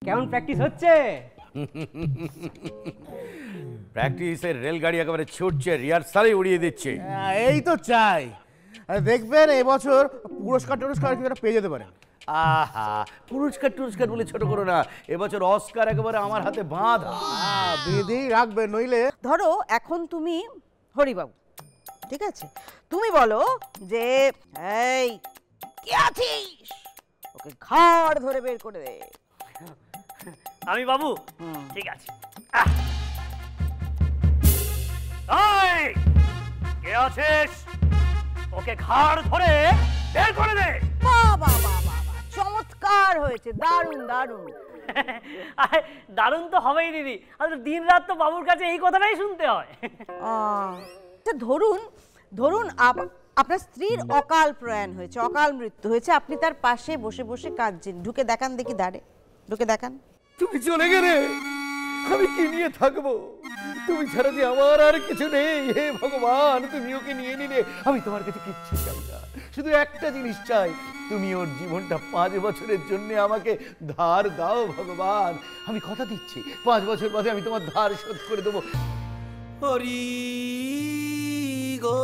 কেমন প্র্যাকটিস হচ্ছে? প্র্যাকটিসের রেলগাড়ি একেবারে ছুটছে, রিহার্সালই উড়িয়ে দিচ্ছে। এই তো চাই। দেখবেন এবছর পুরস্কার টুরস্কার পেয়ে যেতে পারেন। আহা, পুরস্কার টুরস্কার বলে ছোট করো না, এবছর অস্কার একেবারে আমার হাতে বাঁধা। বেঁধেই রাখবেন, নইলে ধরো এখন তুমি হরিবাবু, ঠিক আছে, তুমি বলো যে এই কে আছিস, ওকে ঘাড় ধরে বের করে দে। আমি বাবু, ঠিক আছে। এই, কে আছিস, ওকে ঘাড় ধরে বের করে দে। বাবা বাবা, চমৎকার হয়েছে, দারুণ দারুণ। দারুণ তো হবেই দিদি, আর দিন রাত তো বাবুর কাছে এই কথাটাই শুনতে হয়। ধরুন ধরুন আপনার স্ত্রীর অকাল প্রয়াণ হয়েছে, অকাল মৃত্যু হয়েছে, আপনি তার পাশে বসে বসে কাঁদছেন, ঢুকে দেখান দেখি দাঁড়ে, ঢুকে দেখান। তুমি চলে গেলে আমি কি নিয়ে থাকবো? তুমি ছাড়া যে আমার আর কিছু নেই। হে ভগবান, তুমি ওকে নিয়ে নিলে, আমি তোমার কাছে কিচ্ছু চাই না, শুধু একটা জিনিস চাই, তুমি ওর জীবনটা 5 বছরের জন্য আমাকে ধার দাও ভগবান। আমি কথা দিচ্ছি 5 বছর বাদে আমি তোমার ধার শোধ করে দেবো। হরি গো।